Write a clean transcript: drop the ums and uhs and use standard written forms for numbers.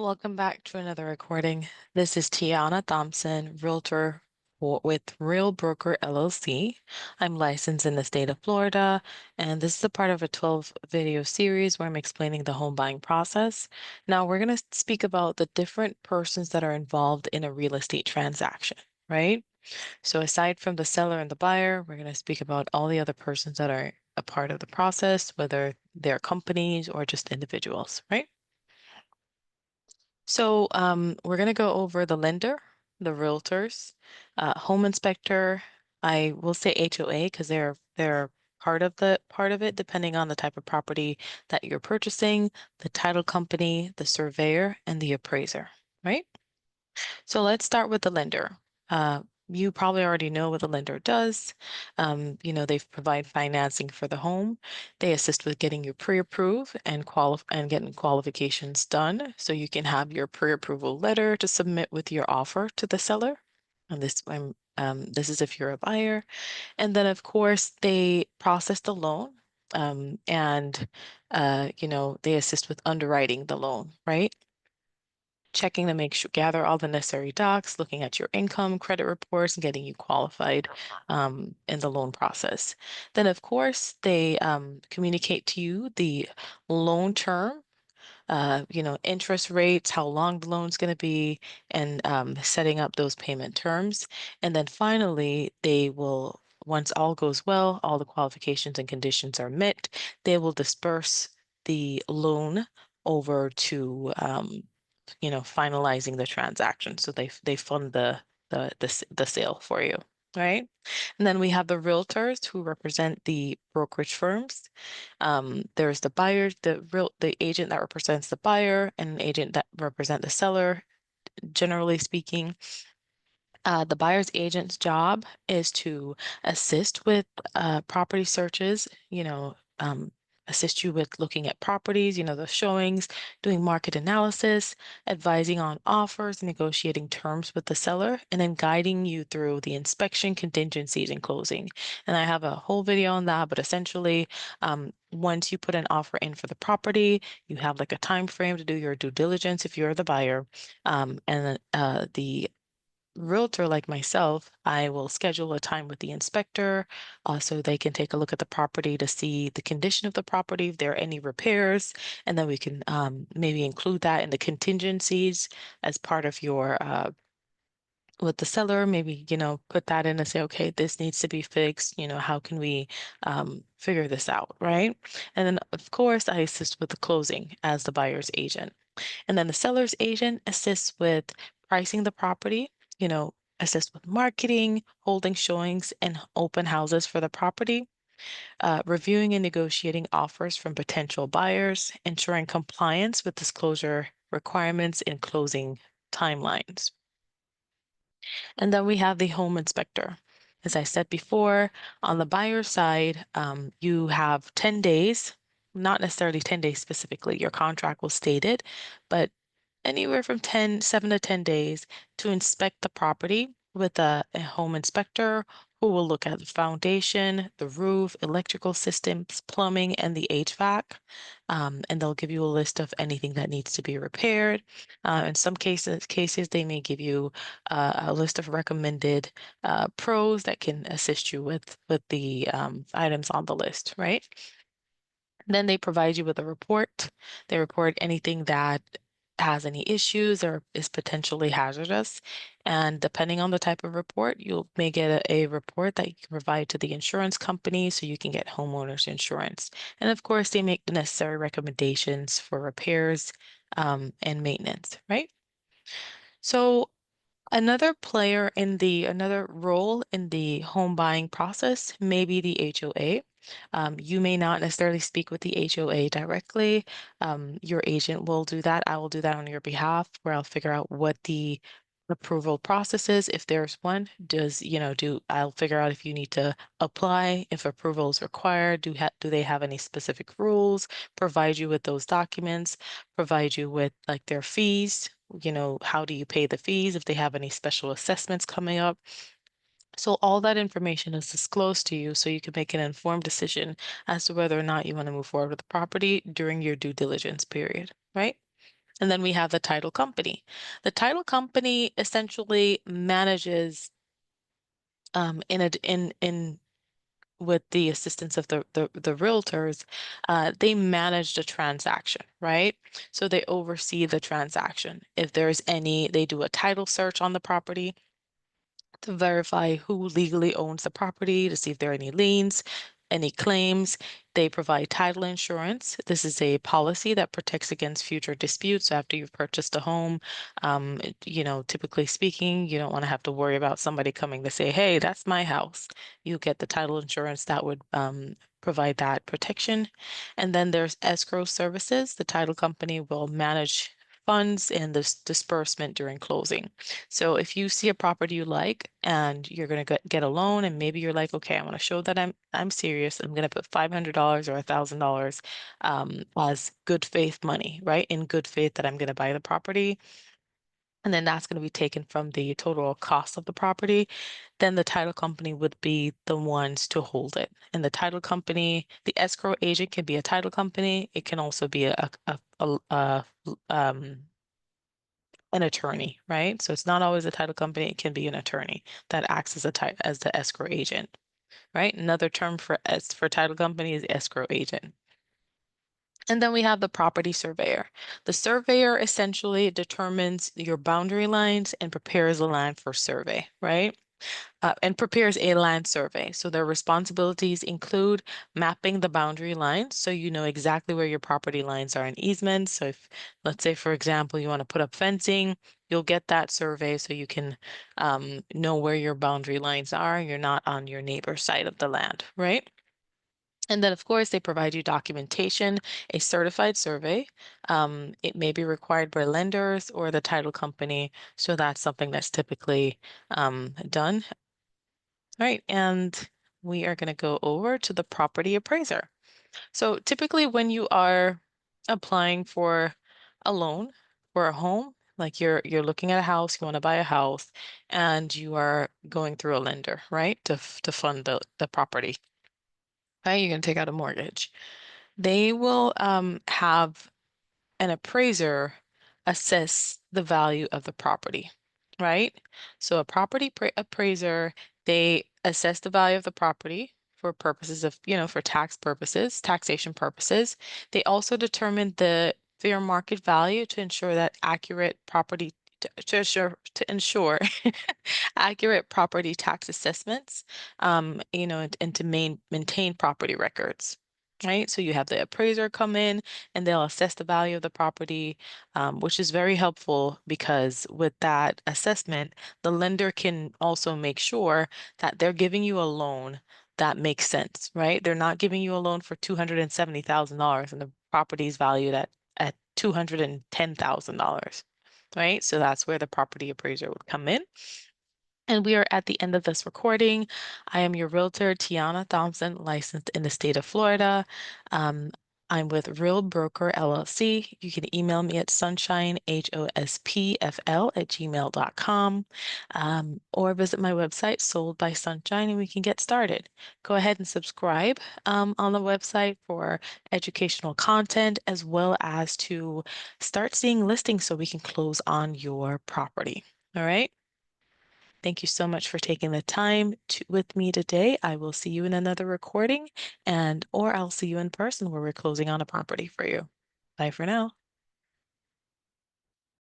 Welcome back to another recording. This is Tianna Thompson, Realtor with Real Broker LLC. I'm licensed in the state of Florida, and this is a part of a 12 video series where I'm explaining the home buying process. Now, we're going to speak about the different persons that are involved in a real estate transaction, right? So, aside from the seller and the buyer, we're going to speak about all the other persons that are a part of the process, whether they're companies or just individuals, right? So we're going to go over the lender, the realtors, home inspector. I will say HOA because they're part of it, depending on the type of property that you're purchasing, the title company, the surveyor, and the appraiser, right? So let's start with the lender. You probably already know what the lender does. They provide financing for the home. They assist with getting you pre-approved and getting qualifications done, so you can have your pre-approval letter to submit with your offer to the seller. And this is if you're a buyer. And then, of course, they process the loan. And they assist with underwriting the loan, right? Checking to make sure, gather all the necessary docs, looking at your income, credit reports, and getting you qualified in the loan process. Then, of course, they communicate to you the loan term, interest rates, how long the loan's going to be, and setting up those payment terms. And then finally, once all goes well, all the qualifications and conditions are met, they will disperse the loan over to finalizing the transaction. So they fund the sale for you, right? And then we have the realtors who represent the brokerage firms. There's the buyer, the agent that represents the buyer, and an agent that represent the seller, generally speaking. The buyer's agent's job is to assist with property searches, assist you with looking at properties, the showings, doing market analysis, advising on offers, negotiating terms with the seller, and then guiding you through the inspection, contingencies, and closing. And I have a whole video on that, but essentially, once you put an offer in for the property, you have like a time frame to do your due diligence if you're the buyer. And the realtor like myself, I will schedule a time with the inspector so they can take a look at the property to see the condition of the property, if there are any repairs, and then we can maybe include that in the contingencies as part of your with the seller, maybe, put that in and say, okay, this needs to be fixed, how can we figure this out, right? And then, of course, I assist with the closing as the buyer's agent. And then the seller's agent assists with pricing the property, assist with marketing, holding showings, and open houses for the property, reviewing and negotiating offers from potential buyers, ensuring compliance with disclosure requirements and closing timelines. And then we have the home inspector. As I said before, on the buyer side, you have 10 days, not necessarily 10 days specifically, your contract will state it, but anywhere from 7 to 10 days to inspect the property with a home inspector who will look at the foundation, the roof, electrical systems, plumbing, and the HVAC. And they'll give you a list of anything that needs to be repaired. In some cases, they may give you a list of recommended pros that can assist you with the items on the list, right? Then they provide you with a report. They report anything that has any issues or is potentially hazardous. And depending on the type of report, you may get a report that you can provide to the insurance company so you can get homeowners insurance. And of course, they make the necessary recommendations for repairs and maintenance, right? So another role in the home buying process may be the HOA. You may not necessarily speak with the HOA directly. Your agent will do that. I will do that on your behalf, where I'll figure out what the approval process is. If there's one, I'll figure out if you need to apply, if approval is required, do they have any specific rules, provide you with those documents, provide you with like their fees, how do you pay the fees if they have any special assessments coming up. So all that information is disclosed to you so you can make an informed decision as to whether or not you want to move forward with the property during your due diligence period, right? And then we have the title company. The title company essentially manages in with the assistance of the realtors, they manage the transaction, right? So they oversee the transaction. If there's any, they do a title search on the property to verify who legally owns the property, to see if there are any liens, any claims. They provide title insurance. This is a policy that protects against future disputes. So after you've purchased a home, typically speaking, you don't want to have to worry about somebody coming to say, hey, that's my house. You get the title insurance that would provide that protection. And then there's escrow services. The title company will manage funds and this disbursement during closing. So if you see a property you like and you're going to get a loan and maybe you're like, okay, I want to show that I'm serious. I'm going to put $500 or $1,000 as good faith money, right? In good faith that I'm going to buy the property. And then that's going to be taken from the total cost of the property. Then the title company would be the ones to hold it. And the title company, the escrow agent can be a title company. It can also be an attorney, right? So it's not always a title company, it can be an attorney that acts as as the escrow agent, right? Another term for title company is escrow agent. And then we have the property surveyor. The surveyor essentially determines your boundary lines and prepares the land for survey, right? And prepares a land survey. So their responsibilities include mapping the boundary lines so you know exactly where your property lines are in easements. So if, let's say, for example, you want to put up fencing, you'll get that survey so you can know where your boundary lines are. You're not on your neighbor's side of the land, right? And then, of course, they provide you documentation, a certified survey. It may be required by lenders or the title company. So that's something that's typically done. All right, and we are going to go over to the property appraiser. So typically when you are applying for a loan for a home, like you're looking at a house, you want to buy a house, and you are going through a lender, right? To fund the property. Right? You're going to take out a mortgage. They will have an appraiser assess the value of the property, right? So a appraiser, they assess the value of the property for purposes of, for tax purposes, taxation purposes. They also determine the fair market value to ensure that accurate property to ensure accurate property tax assessments, and to maintain property records. Right, so you have the appraiser come in and they'll assess the value of the property, which is very helpful because with that assessment, the lender can also make sure that they're giving you a loan that makes sense, right? They're not giving you a loan for $270,000 and the property is valued at $210,000, right? So that's where the property appraiser would come in. And we are at the end of this recording. I am your realtor, Tianna Thompson, licensed in the state of Florida. Um, I'm with Real Broker LLC. You can email me at sunshinehospfl@gmail.com, or visit my website, Sold by Sunshine, and we can get started. Go ahead and subscribe on the website for educational content as well as to start seeing listings so we can close on your property. All right. Thank you so much for taking the time with me today. I will see you in another recording or I'll see you in person where we're closing on a property for you. Bye for now.